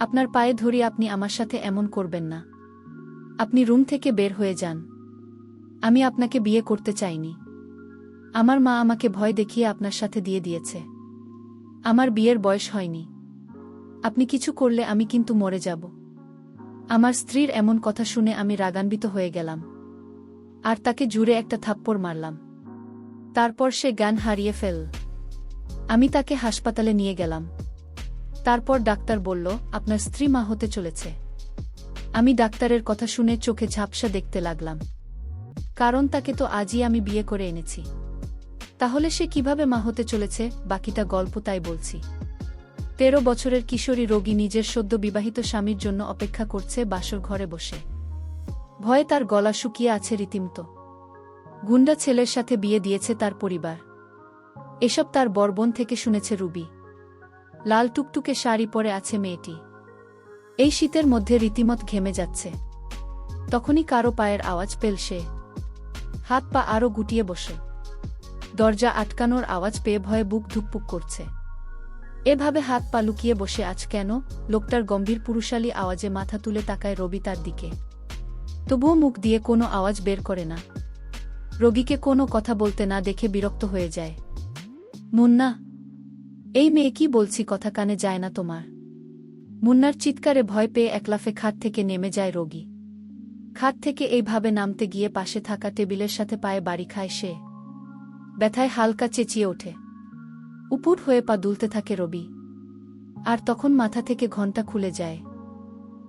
আপনার পায়ে ধরি, আপনি আমার সাথে এমন করবেন না। আপনি রুম থেকে বের হয়ে যান। আমি আপনাকে বিয়ে করতে চাইনি। আমার মা আমাকে ভয় দেখিয়ে আপনার সাথে দিয়ে দিয়েছে। আমার বিয়ের বয়স হয়নি। আপনি কিছু করলে আমি কিন্তু মরে যাব। আমার স্ত্রীর এমন কথা শুনে আমি রাগান্বিত হয়ে গেলাম, আর তাকে জুড়ে একটা থাপ্পড় মারলাম। তারপর সে জ্ঞান হারিয়ে ফেল। আমি তাকে হাসপাতালে নিয়ে গেলাম। তারপর ডাক্তার বলল, আপনার স্ত্রী মা হতে চলেছে। আমি ডাক্তারের কথা শুনে চোখে ঝাপসা দেখতে লাগলাম, কারণ তাকে তো আজই আমি বিয়ে করে এনেছি। তাহলে সে কিভাবে মা হতে চলেছে? বাকিটা গল্প তাই বলছি। 13 বছরের কিশোরী রোগী নিজের সদ্য বিবাহিত স্বামীর জন্য অপেক্ষা করছে বাসর ঘরে বসে। ভয়ে তার গলা শুকিয়ে আছে রীতিমতো। গুন্ডা ছেলের সাথে বিয়ে দিয়েছে তার পরিবার। এসব তার বরবোন থেকে শুনেছে রুবি। লাল টুকটুকে শাড়ি পরে আছে মেয়েটি। এই শীতের মধ্যে রীতিমত ঘেমে যাচ্ছে। তখনই কারো পায়ের আওয়াজ পেল সে। হাত পা আরও গুটিয়ে বসে। দরজা আটকানোর আওয়াজ পেয়ে ভয়ে বুক ধুকপুক করছে। এভাবে হাত পা লুকিয়ে বসে আজ কেন? লোকটার গম্ভীর পুরুষালী আওয়াজে মাথা তুলে তাকায় রবি তার দিকে। তবুও মুখ দিয়ে কোনো আওয়াজ বের করে না। রোগীকে কোনো কথা বলতে না দেখে বিরক্ত হয়ে যায়। মুন্না, এই মেয়ে কি বলছি কথা কানে যায় না তোমার? মুন্নার চিৎকারে ভয় পেয়ে একলাফে খাট থেকে নেমে যায় রোগী। খাট থেকে এইভাবে নামতে গিয়ে পাশে থাকা টেবিলের সাথে পায়ে বাড়ি খায় সে। ব্যথায় হালকা চেঁচিয়ে ওঠে। উপুর হয়ে পা দুলতে থাকে রবি। আর তখন মাথা থেকে ঘণ্টা খুলে যায়।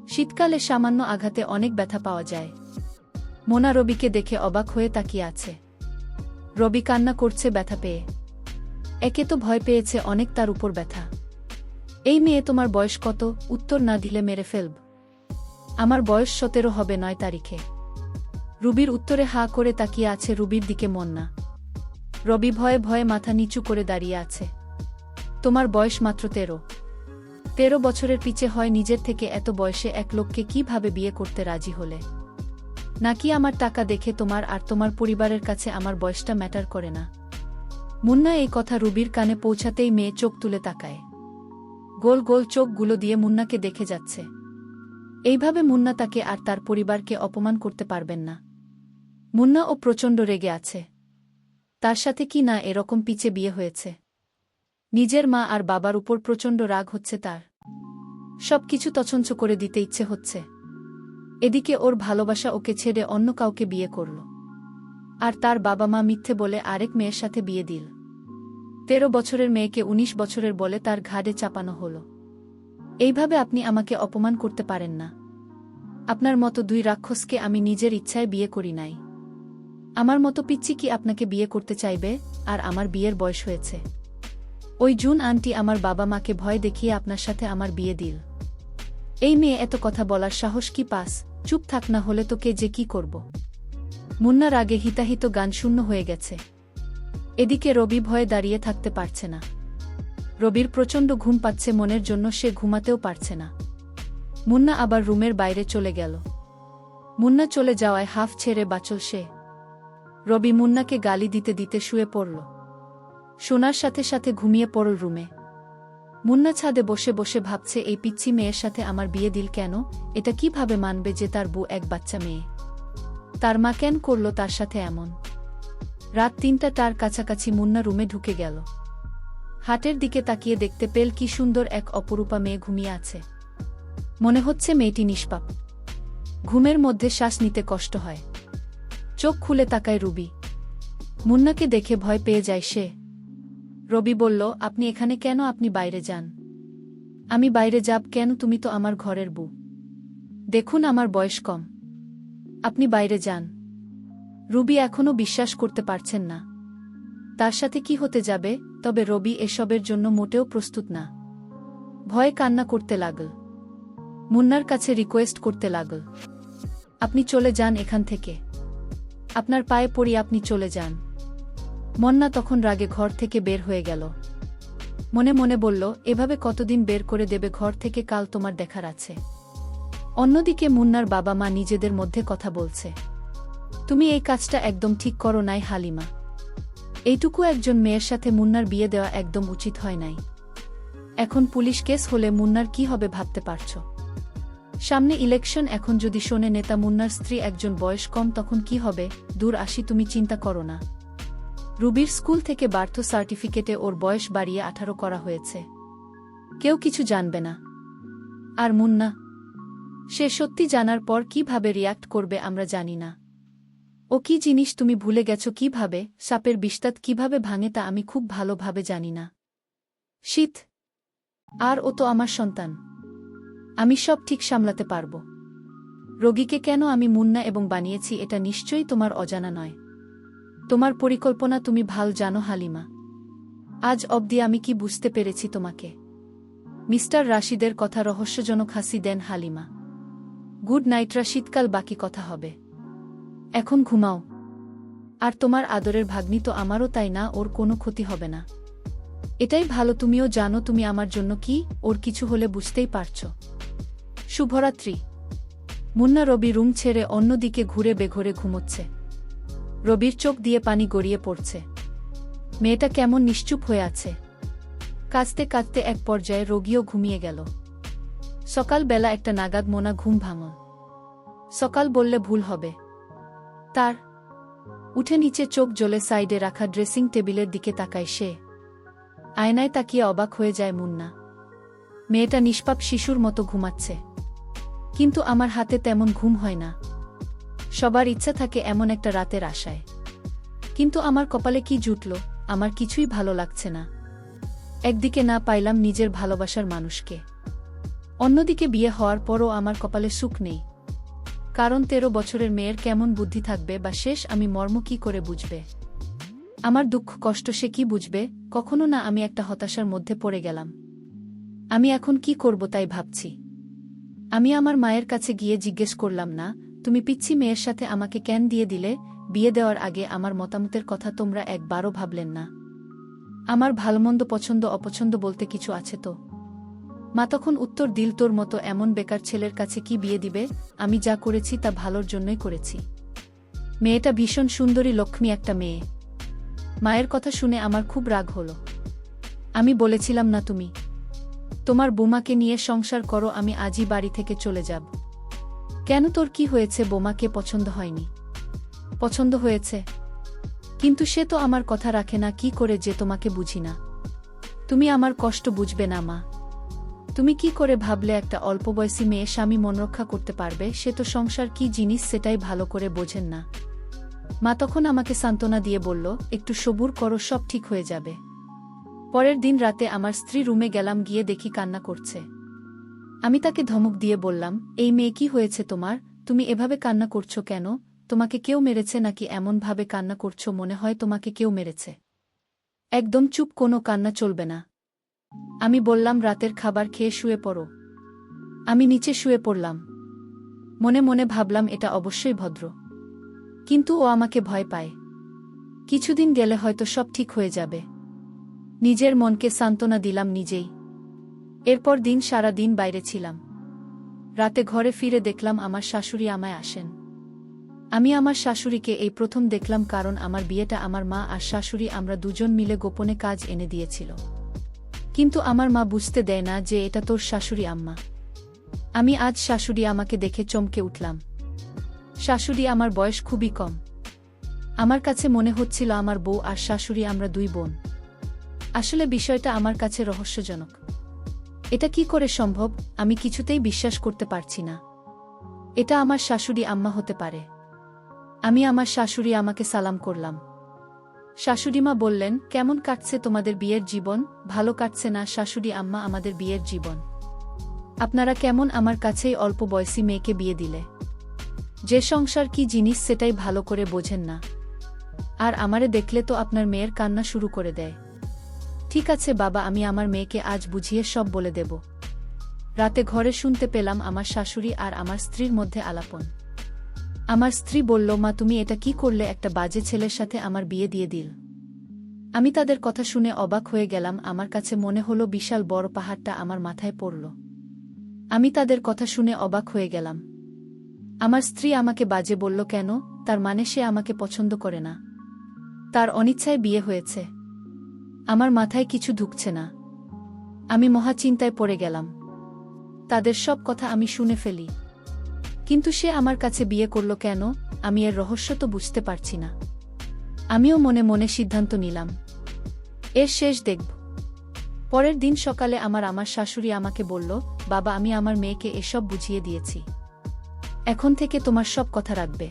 শীতকালে সামান্য আঘাতে অনেক ব্যথা পাওয়া যায়। মোনা রবিকে দেখে অবাক হয়ে তাকিয়ে আছে। রবি কান্না করছে ব্যথা পেয়ে। একে তো ভয় পেয়েছে অনেক, তার উপর ব্যথা। এই মেয়ে, তোমার বয়স কত? উত্তর না দিলে মেরে ফেলব। আমার বয়স 17 হবে 9 তারিখে। রুবির উত্তরে হাঁ করে তাকিয়ে আছে রুবির দিকে মন্না। রবি ভয়ে ভয়ে মাথা নিচু করে দাঁড়িয়ে আছে। তোমার বয়স মাত্র 13 বছরের পিছে হয় নিজের থেকে এত বয়সে এক লোককে কিভাবে বিয়ে করতে রাজি হলে? নাকি আমার টাকা দেখে তোমার আর তোমার পরিবারের কাছে আমার বয়সটা ম্যাটার করে না? মুন্না এই কথা রুবির কানে পৌঁছাতেই মেয়ে চোখ তুলে তাকায়। গোল গোল চোখগুলো দিয়ে মুন্নাকে দেখে যাচ্ছে। এইভাবে মুন্না তাকে আর তার পরিবারকে অপমান করতে পারবেন না। মুন্না ও প্রচণ্ড রেগে আছে। তার সাথে কি না এরকম পিছে বিয়ে হয়েছে? নিজের মা আর বাবার উপর প্রচণ্ড রাগ হচ্ছে তার। সবকিছু তছনছ করে দিতে ইচ্ছে হচ্ছে। এদিকে ওর ভালোবাসা ওকে ছেড়ে অন্য কাউকে বিয়ে করল, আর তার বাবা মা মিথ্যে বলে আরেক মেয়ের সাথে বিয়ে দিল। 13 বছরের মেয়েকে 19 বছরের বলে তার ঘাড়ে চাপানো হল। এইভাবে আপনি আমাকে অপমান করতে পারেন না। আপনার মতো দুই রাক্ষসকে আমি নিজের ইচ্ছায় বিয়ে করি নাই। আমার মতো পিচ্চি কি আপনাকে বিয়ে করতে চাইবে? আর আমার বিয়ের বয়স হয়েছে। ওই জুন আন্টি আমার বাবা মাকে ভয় দেখিয়ে আপনার সাথে আমার বিয়ে দিল। এই মেয়ে এত কথা বলার সাহস কি পাস? চুপ থাক, না হলে তোকে যে কি করব। মুন্নার আগে হিতাহিত গান শূন্য হয়ে গেছে। এদিকে রবি ভয়ে দাঁড়িয়ে থাকতে পারছে না। রবির প্রচণ্ড ঘুম পাচ্ছে মনের জন্য, সে ঘুমাতেও পারছে না। মুন্না আবার রুমের বাইরে চলে গেল। মুন্না চলে যাওয়ায় হাফ ছেড়ে বাঁচল সে। রবি মুন্নাকে গালি দিতে দিতে শুয়ে পড়ল। শোনার সাথে সাথে ঘুমিয়ে পড়ল রুমে। মুন্না ছাদে বসে বসে ভাবছে, এই পিচ্ছি মেয়ের সাথে আমার বিয়ে দিল কেন? এটা কিভাবে মানবে যে তার বউ এক বাচ্চা মেয়ে? তার মা কেন করল তার সাথে এমন? রাত 3টার কাছাকাছি মুন্না রুমে ঢুকে গেল। হাটের দিকে তাকিয়ে দেখতে পেল কি সুন্দর এক অপরূপা মেয়ে ঘুমিয়ে আছে। মনে হচ্ছে মেয়েটি নিষ্পাপ। ঘুমের মধ্যে শ্বাস নিতে কষ্ট হয়। চোখ খুলে তাকায় রুবি। মুন্নাকে দেখে ভয় পেয়ে যায় সে। রবি বলল, আপনি এখানে কেন? আপনি বাইরে যান। আমি বাইরে যাব কেন? তুমি তো আমার ঘরের বউ। দেখুন আমার বয়স কম। আপনি বাইরে যান। রুবি এখনও বিশ্বাস করতে পারছেন না। তার সাথে কি হতে যাবে? তবে রবি এসবের জন্য মোটেও প্রস্তুত না। ভয়ে কান্না করতে লাগল। মুন্নার কাছে রিকোয়েস্ট করতে লাগল, আপনি চলে যান এখান থেকে। আপনার পায়ে পড়ি, আপনি চলে যান। মন্না তখন রাগে ঘর থেকে বের হয়ে গেল। মনে মনে বলল, এভাবে কতদিন বের করে দেবে ঘর থেকে? কাল তোমার দেখার আছে। অন্যদিকে মুন্নার বাবা মা নিজেদের মধ্যে কথা বলছে, তুমি এই কাজটা একদম ঠিক করো নাই হালিমা। এইটুকু একজন মেয়ের সাথে মুন্নার বিয়ে দেওয়া একদম উচিত হয় নাই। এখন পুলিশ কেস হলে মুন্নার কি হবে ভাবতে পারছ? সামনে ইলেকশন, এখন যদি শোনে নেতা মুন্নার স্ত্রী একজন বয়স কম, তখন কি হবে? দূর আসি, তুমি চিন্তা করো না। রুবির স্কুল থেকে বার্থ সার্টিফিকেটে ওর বয়স বাড়িয়ে 18 করা হয়েছে। কেউ কিছু জানবে না। আর মুন্না, সে সত্যি জানার পর কিভাবে রিয়্যাক্ট করবে আমরা জানি না। ও কি জিনিস তুমি ভুলে গেছো কিভাবে, সাপের বিস্তাত কিভাবে ভাঙে তা আমি খুব ভালোভাবে জানি না। শীত, আর ও তো আমার সন্তান। আমি সব ঠিক সামলাতে পারব। রোগীকে কেন আমি মুন্না এবং বানিয়েছি এটা নিশ্চয়ই তোমার অজানা নয়। তোমার পরিকল্পনা তুমি ভাল জানো হালিমা। আজ অবধি আমি কি বুঝতে পেরেছি তোমাকে? মিস্টার রাশিদের কথা রহস্যজনক হাসি দেন হালিমা। গুড নাইটরা, শীতকাল বাকি কথা হবে। এখন ঘুমাও। আর তোমার আদরের ভাগ্নি তো আমারও, তাই না? ওর কোনো ক্ষতি হবে না। এটাই ভালো, তুমিও জানো তুমি আমার জন্য কি, ওর কিছু হলে বুঝতেই পারছ। শুভরাত্রি। মুন্না রবি রুম ছেড়ে অন্যদিকে ঘুরে বেঘরে ঘুমোচ্ছে। রবির চোখ দিয়ে পানি গড়িয়ে পড়ছে। মেয়েটা কেমন নিশ্চুপ হয়ে আছে। কাঁদতে কাঁদতে এক পর্যায়ে রোগীও ঘুমিয়ে গেল। সকালবেলা একটা নাগাদ মোনা ঘুম ভাঙল। সকাল বললে ভুল হবে তার। উঠে নিচে চোখ জ্বলে সাইডে রাখা ড্রেসিং টেবিলের দিকে তাকায় সে। আয়নায় তাকিয়ে অবাক হয়ে যায় মুন্না। মেয়েটা নিষ্পাপ শিশুর মতো ঘুমাচ্ছে। কিন্তু আমার হাতে তেমন ঘুম হয় না। সবার ইচ্ছা থাকে এমন একটা রাতের আশায়। কিন্তু আমার কপালে কি জুটল, আমার কিছুই ভালো লাগছে না। একদিকে না পাইলাম নিজের ভালোবাসার মানুষকে, অন্যদিকে বিয়ে হওয়ার পরও আমার কপালে সুখ নেই। কারণ 13 বছরের মেয়ের কেমন বুদ্ধি থাকবে বা শেষ আমি মর্ম কি করে বুঝবে? আমার দুঃখ কষ্ট সে কি বুঝবে? কখনো না। আমি একটা হতাশার মধ্যে পড়ে গেলাম। আমি এখন কি করব তাই ভাবছি। আমি আমার মায়ের কাছে গিয়ে জিজ্ঞেস করলাম, না তুমি পিচ্ছি মেয়ের সাথে আমাকে কেন দিয়ে দিলে? বিয়ে দেওয়ার আগে আমার মতামতের কথা তোমরা একবারও ভাবলেন না? আমার ভালোমন্দ পছন্দ অপছন্দ বলতে কিছু আছে তো? মা তখন উত্তর দিল, তোর মতো এমন বেকার ছেলের কাছে কি বিয়ে দিবে? আমি যা করেছি তা ভালোর জন্যই করেছি। মেয়েটা ভীষণ সুন্দরী, লক্ষ্মী একটা মেয়ে। মায়ের কথা শুনে আমার খুব রাগ হলো। আমি বলেছিলাম না তুমি তোমার বোমাকে নিয়ে সংসার করো, আমি আজই বাড়ি থেকে চলে যাব। কেন, তোর কি হয়েছে? বোমাকে পছন্দ হয়নি? পছন্দ হয়েছে, কিন্তু সে তো আমার কথা রাখে না। কি করে যে তোমাকে বুঝি না? তুমি আমার কষ্ট বুঝবে না মা। তুমি কি করে ভাবলে একটা অল্পবয়সী মেয়ে স্বামী মনরক্ষা করতে পারবে? সে তো সংসার কি জিনিস সেটাই ভালো করে বোঝেন না। মা তখন আমাকে সান্ত্বনা দিয়ে বলল, একটু সবুর করো, সব ঠিক হয়ে যাবে। পরের দিন রাতে আমার স্ত্রী রুমে গেলাম, গিয়ে দেখি কান্না করছে। আমি তাকে ধমক দিয়ে বললাম, এই মেয়ে কি হয়েছে তোমার? তুমি এভাবে কান্না করছো কেন? তোমাকে কেউ মেরেছে নাকি এমনভাবে কান্না করছো মনে হয় তোমাকে কেউ মেরেছে? একদম চুপ, কোনো কান্না চলবে না। আমি বললাম, রাতের খাবার খেয়ে শুয়ে পড়ো। আমি নিচে শুয়ে পড়লাম। মনে মনে ভাবলাম এটা অবশ্যই ভদ্র, কিন্তু ও আমাকে ভয় পায়। কিছুদিন গেলে হয়তো সব ঠিক হয়ে যাবে। নিজের মনকে সান্ত্বনা দিলাম নিজেই। এরপর দিন সারা দিন বাইরে ছিলাম। রাতে ঘরে ফিরে দেখলাম আমার শাশুড়ি আমায় আসেন। আমি আমার শাশুড়িকে এই প্রথম দেখলাম, কারণ আমার বিয়েটা আমার মা আর শাশুড়ি আমরা দুজন মিলে গোপনে কাজ এনে দিয়েছিল। কিন্তু আমার মা বুঝতে দেয় না যে এটা তোর শাশুড়ি আম্মা। আমি আজ শাশুড়ি আমাকে দেখে চমকে উঠলাম। শাশুড়ি আমার বয়স খুবই কম। আমার কাছে মনে হচ্ছিল আমার বউ আর শাশুড়ি আমরা দুই বোন। আসলে বিষয়টা আমার কাছে রহস্যজনক। এটা কি করে সম্ভব? আমি কিছুতেই বিশ্বাস করতে পারছি না এটা আমার শাশুড়ি আম্মা হতে পারে। আমি আমার শাশুড়ি আমাকে সালাম করলাম। শাশুড়িমা বললেন, কেমন কাটছে তোমাদের বিয়ের জীবন? ভালো কাটছে না শাশুড়ি আম্মা আমাদের বিয়ের জীবন। আপনারা কেমন আমার কাছেই অল্প বয়সী মেয়েকে বিয়ে দিলে? যে সংসার কি জিনিস সেটাই ভালো করে বোঝেন না। আর আমারে দেখলে তো আপনার মেয়ের কান্না শুরু করে দেয়। ঠিক আছে বাবা, আমি আমার মেয়েকে আজ বুঝিয়ে সব বলে দেব। রাতে ঘরে শুনতে পেলাম আমার শাশুড়ি আর আমার স্ত্রীর মধ্যে আলাপন। আমার স্ত্রী বলল, মা তুমি এটা কি করলে? একটা বাজে ছেলের সাথে আমার বিয়ে দিয়ে দিল। আমি তাদের কথা শুনে অবাক হয়ে গেলাম। আমার কাছে মনে হলো বিশাল বড় পাহাড়টা আমার মাথায় পড়ল। আমি তাদের কথা শুনে অবাক হয়ে গেলাম। আমার স্ত্রী আমাকে বাজে বলল কেন? তার মানে সে আমাকে পছন্দ করে না? তার অনিচ্ছায় বিয়ে হয়েছে? আমার মাথায় কিছু ঢুকছে না। আমি মহা চিন্তায় পড়ে গেলাম। তাদের সব কথা আমি শুনে ফেলি। কিন্তু সে আমার কাছে বিয়ে করল কেন, আমি এর রহস্য তো বুঝতে পারছি না। আমিও মনে মনে সিদ্ধান্ত নিলাম, এর শেষ দেখব। পরের দিন সকালে আমার শাশুড়ি আমাকে বলল, বাবা, আমি আমার মেয়েকে এসব বুঝিয়ে দিয়েছি। এখন থেকে তোমার সব কথা রাখবে।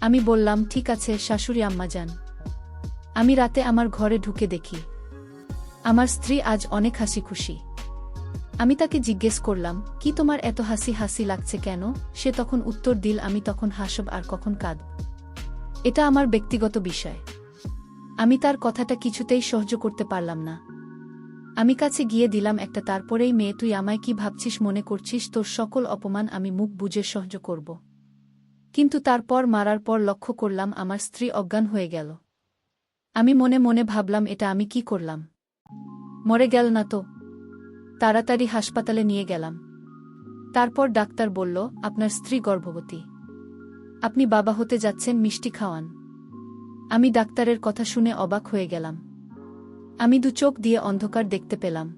আমি বললাম, ঠিক আছে শাশুড়ি আম্মা যান। আমি রাতে আমার ঘরে ঢুকে দেখি আমার স্ত্রী আজ অনেক হাসি খুশি। আমি তাকে জিজ্ঞেস করলাম, কি তোমার এত হাসি হাসি লাগছে কেন? সে তখন উত্তর দিল, আমি তখন হাসব আর কখন কাঁদব, এটা আমার ব্যক্তিগত বিষয়। আমি তার কথাটা কিছুতেই সহ্য করতে পারলাম না। আমি কাছে গিয়ে দিলাম একটা, তারপরেই মেয়ে, তুই আমায় কি ভাবছিস মনে করছিস? তোর সকল অপমান আমি মুখ বুজে সহ্য করব। কিন্তু তারপর মারার পর লক্ষ্য করলাম আমার স্ত্রী অজ্ঞান হয়ে গেল। আমি মনে মনে ভাবলাম, এটা আমি কি করলাম? মরে গেল না তো? তাড়াতাড়ি হাসপাতালে নিয়ে গেলাম। তারপর ডাক্তার বলল, আপনার স্ত্রী গর্ভবতী, আপনি বাবা হতে যাচ্ছেন, মিষ্টি খাওয়ান। আমি ডাক্তারের কথা শুনে অবাক হয়ে গেলাম। আমি দু চোখ দিয়ে অন্ধকার দেখতে পেলাম।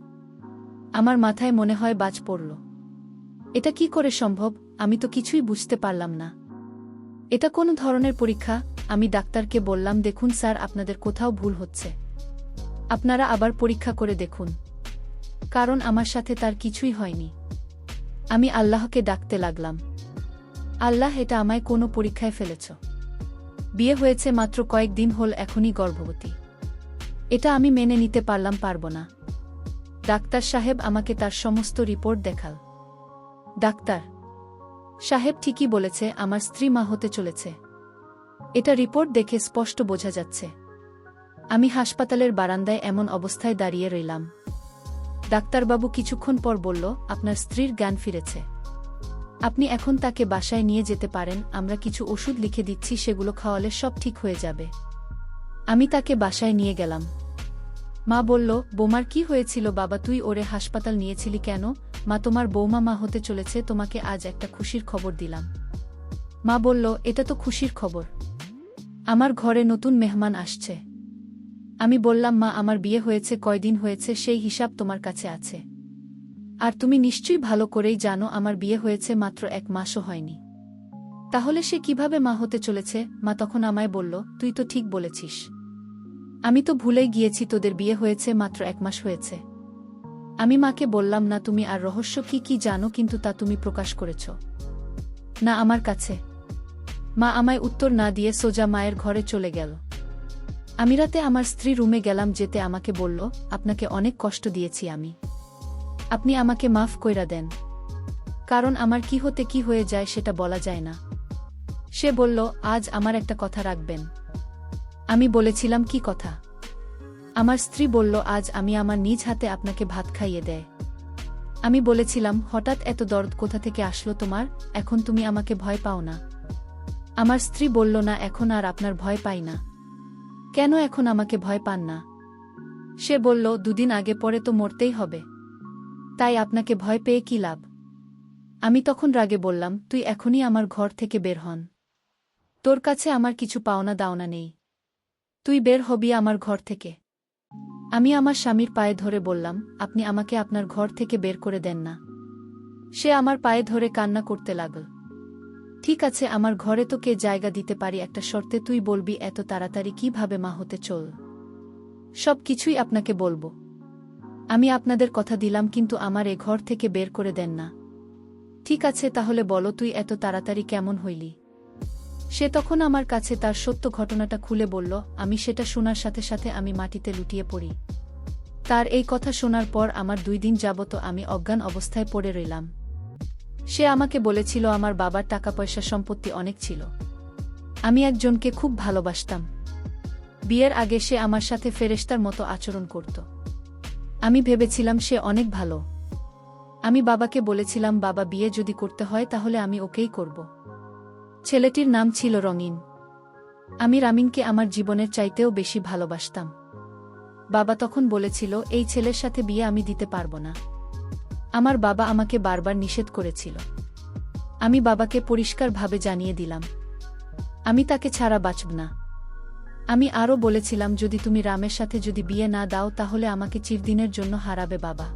আমার মাথায় মনে হয় বাজ পড়ল। এটা কি করে সম্ভব? আমি তো কিছুই বুঝতে পারলাম না। এটা কোন ধরনের পরীক্ষা? আমি ডাক্তারকে বললাম, দেখুন স্যার, আপনাদের কোথাও ভুল হচ্ছে। আপনারা আবার পরীক্ষা করে দেখুন, কারণ আমার সাথে তার কিছুই হয়নি। আমি আল্লাহকে ডাকতে লাগলাম, আল্লাহ, এটা আমায় কোনো পরীক্ষায় ফেলেছ। বিয়ে হয়েছে মাত্র কয়েকদিন হল, এখনই গর্ভবতী। এটা আমি মেনে নিতে পারব না। ডাক্তার সাহেব আমাকে তার সমস্ত রিপোর্ট দেখাল। ডাক্তার সাহেব ঠিকই বলেছে, আমার স্ত্রী মা হতে চলেছে। এটা রিপোর্ট দেখে স্পষ্ট বোঝা যাচ্ছে। আমি হাসপাতালের বারান্দায় এমন অবস্থায় দাঁড়িয়ে রইলাম। ডাক্তারবাবু কিছুক্ষণ পর বলল, আপনার স্ত্রীর জ্ঞান ফিরেছে। আপনি এখন তাকে বাসায় নিয়ে যেতে পারেন। আমরা কিছু ওষুধ লিখে দিচ্ছি, সেগুলো খাওয়ালে সব ঠিক হয়ে যাবে। আমি তাকে বাসায় নিয়ে গেলাম। মা বলল, বৌমার কি হয়েছিল বাবা? তুই ওরে হাসপাতাল নিয়েছিলি কেন? মা, তোমার বৌমা মা হতে চলেছে, তোমাকে আজ একটা খুশির খবর দিলাম। মা বলল, এটা তো খুশির খবর, আমার ঘরে নতুন মেহমান আসছে। আমি বললাম, মা, আমার বিয়ে হয়েছে কয়দিন হয়েছে সেই হিসাব তোমার কাছে আছে, আর তুমি নিশ্চয়ই ভালো করেই জানো আমার বিয়ে হয়েছে মাত্র 1 মাসও হয়নি। তাহলে সে কিভাবে মা হতে চলেছে? মা তখন আমায় বলল, তুই তো ঠিক বলেছিস, আমি তো ভুলেই গিয়েছি, তোদের বিয়ে হয়েছে মাত্র 1 মাস হয়েছে। আমি মাকে বললাম, না, তুমি আর রহস্য কি জানো, কিন্তু তা তুমি প্রকাশ করেছ না আমার কাছে। মা আমায় উত্তর না দিয়ে সোজা মায়ের ঘরে চলে গেল। আমি রাতে আমার স্ত্রী রুমে গেলাম, যেতে আমাকে বলল, আপনাকে অনেক কষ্ট দিয়েছি আমি, আপনি আমাকে মাফ কইরা দেন, কারণ আমার কি হতে কি হয়ে যায় সেটা বলা যায় না। সে বলল, আজ আমার একটা কথা রাখবেন। আমি বলেছিলাম, কি কথা? আমার স্ত্রী বলল, আজ আমি আমার নিজ হাতে আপনাকে ভাত খাইয়ে দেয়। আমি বলেছিলাম, হঠাৎ এত দরদ কোথা থেকে আসলো তোমার? এখন তুমি আমাকে ভয় পাও না? আমার স্ত্রী বলল, না, এখন আর আপনার ভয় পাই না। কেন এখন আমাকে ভয় পান না? সে বলল, 2 দিন আগে পরে তো মরতেই হবে, তাই আপনাকে ভয় পেয়ে কি লাভ? আমি তখন রাগে বললাম, তুই এখনই আমার ঘর থেকে বের হন। তোর কাছে আমার কিছু পাওনা দাওনা নেই, তুই বের হবি আমার ঘর থেকে। আমি আমার স্বামীর পায়ে ধরে বললাম, আপনি আমাকে আপনার ঘর থেকে বের করে দেন না। সে আমার পায়ে ধরে কান্না করতে লাগল। ঠিক আছে, আমার ঘরে তো কে জায়গা দিতে পারি, একটা শর্তে, তুই বলবি এত তাড়াতাড়ি কিভাবে মা হতে চল। সব কিছুই আপনাকে বলবো, আমি আপনাদের কথা দিলাম, কিন্তু আমার এ ঘর থেকে বের করে দেন না। ঠিক আছে, তাহলে বলো, তুই এত তাড়াতাড়ি কেমন হইলি? সে তখন আমার কাছে তার সত্য ঘটনাটা খুলে বলল। আমি সেটা শোনার সাথে সাথে আমি মাটিতে লুটিয়ে পড়ি। তার এই কথা শোনার পর আমার 2 দিন যাবত আমি অজ্ঞান অবস্থায় পড়ে রইলাম। সে আমাকে বলেছিল আমার বাবার টাকা পয়সা সম্পত্তি অনেক ছিল, আমি একজনকে খুব ভালোবাসতাম। বিয়ের আগে সে আমার সাথে ফেরেশতার মতো আচরণ করত। আমি ভেবেছিলাম সে অনেক ভালো। আমি বাবাকে বলেছিলাম, বাবা, বিয়ে যদি করতে হয় তাহলে আমি ওকেই করব। ছেলেটির নাম ছিল রঙিন। আমি রামিনকে আমার জীবনের চাইতেও বেশি ভালোবাসতাম। বাবা তখন বলেছিল, এই ছেলের সাথে বিয়ে আমি দিতে পারব না। আমার বাবা আমাকে বারবার নিষেধ করেছিল। আমি বাবাকে পরিষ্কারভাবে জানিয়ে দিলাম, আমি তাকে ছাড়া বাঁচব না। আমি আরও বলেছিলাম যদি তুমি রামের সাথে যদি বিয়ে না দাও তাহলে আমাকে চিরদিনের জন্য হারাবে বাবা।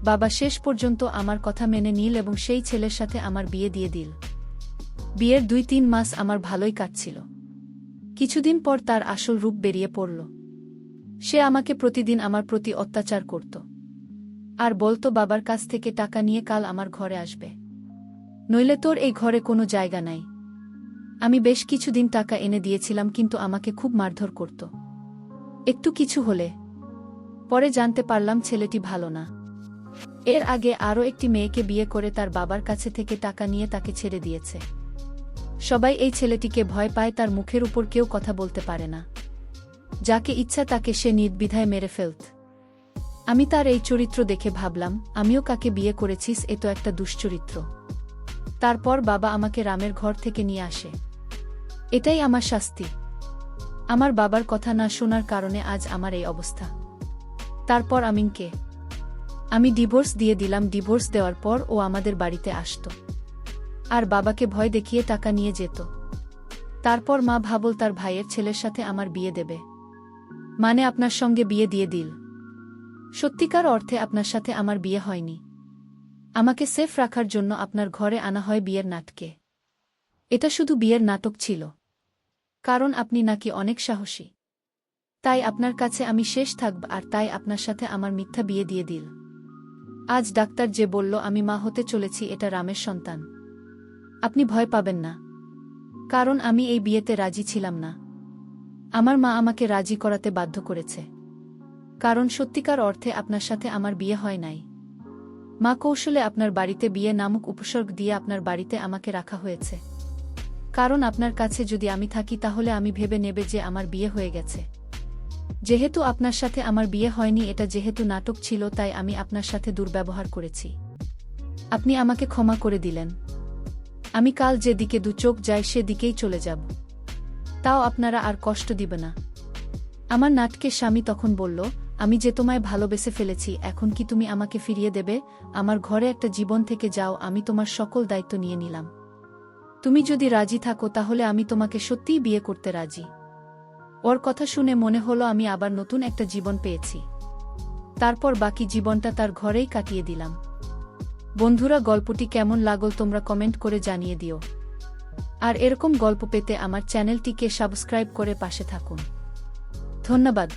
বাবা শেষ পর্যন্ত আমার কথা মেনে নিল এবং সেই ছেলের সাথে আমার বিয়ে দিয়ে দিল। বিয়ের 2-3 মাস আমার ভালোই কাটছিল। কিছুদিন পর তার আসল রূপ বেরিয়ে পড়ল। সে আমাকে প্রতিদিন আমার প্রতি অত্যাচার করত আর বলতো বাবার কাছ থেকে টাকা নিয়ে কাল আমার ঘরে আসবে, নইলে তোর এই ঘরে কোনো জায়গা নাই। আমি বেশ কিছুদিন টাকা এনে দিয়েছিলাম কিন্তু আমাকে খুব মারধর করত একটু কিছু হলে। পরে জানতে পারলাম ছেলেটি ভালো না। এর আগে আরও একটি মেয়েকে বিয়ে করে তার বাবার কাছে থেকে টাকা নিয়ে তাকে ছেড়ে দিয়েছে। সবাই এই ছেলেটিকে ভয় পায়, তার মুখের উপর কেউ কথা বলতে পারে না। যাকে ইচ্ছা তাকে সে নির্দ্বিধায় মেরে ফেলত। আমি তার এই চরিত্র দেখে ভাবলাম আমিও কাকে বিয়ে করেছিস, এ তো একটা দুশ্চরিত্র। তারপর বাবা আমাকে রামের ঘর থেকে নিয়ে আসে। এটাই আমার শাস্তি। আমার বাবার কথা না শোনার কারণে আজ আমার এই অবস্থা। তারপর আমি ডিভোর্স দিয়ে দিলাম। ডিভোর্স দেওয়ার পর ও আমাদের বাড়িতে আসত আর বাবাকে ভয় দেখিয়ে টাকা নিয়ে যেত। তারপর মা ভাবল তার ভাইয়ের ছেলের সাথে আমার বিয়ে দেবে, মানে আপনার সঙ্গে বিয়ে দিয়ে দিল। সত্যিকার অর্থে আপনার সাথে আমার বিয়ে হয়নি। আমাকে সেফ রাখার জন্য আপনার ঘরে আনা হয় বিয়ের নাটকে। এটা শুধু বিয়ের নাটক ছিল, কারণ আপনি নাকি অনেক সাহসী। তাই আপনার কাছে আমি শেষ থাকব, আর তাই আপনার সাথে আমার মিথ্যা বিয়ে দিয়ে দিল। আজ ডাক্তার যে বলল আমি মা হতে চলেছি, এটা রামের সন্তান। আপনি ভয় পাবেন না, কারণ আমি এই বিয়েতে রাজি ছিলাম না। আমার মা আমাকে রাজি করাতে বাধ্য করেছে, কারণ সত্যিকার অর্থে আপনার সাথে আমার বিয়ে হয় নাই। মা কৌশলে আপনার বাড়িতে বিয়ে নামক উপসর্গ দিয়ে আপনার বাড়িতে আমাকে রাখা হয়েছে, কারণ আপনার কাছে যদি আমি থাকি তাহলে আমি ভেবে নেবে যে আমার বিয়ে হয়ে গেছে। যেহেতু আপনার সাথে আমার বিয়ে হয়নি, এটা যেহেতু নাটক ছিল, তাই আমি আপনার সাথে দুর্ব্যবহার করেছি। আপনি আমাকে ক্ষমা করে দিলেন। আমি কাল যে দিকে দু চোখ যায় সে দিকেই চলে যাব, তাও আপনারা আর কষ্ট দিবে না। আমার নাটকের স্বামী তখন বলল, আমি যে তোমায় ভালোবেসে ফেলেছি, এখন কি তুমি আমাকে ফিরিয়ে দেবে? আমার ঘরে একটা জীবন থেকে যাও, আমি তোমার সকল দায়িত্ব নিয়ে নিলাম। তুমি যদি রাজি থাকো তাহলে আমি তোমাকে সত্যিই বিয়ে করতে রাজি। ওর কথা শুনে মনে হলো আমি আবার নতুন একটা জীবন পেয়েছি। তারপর বাকি জীবনটা তার ঘরেই কাটিয়ে দিলাম। বন্ধুরা, গল্পটি কেমন লাগল তোমরা কমেন্ট করে জানিয়ে দিও। আর এরকম গল্প পেতে আমার চ্যানেলটিকে সাবস্ক্রাইব করে পাশে থাকুন। ধন্যবাদ।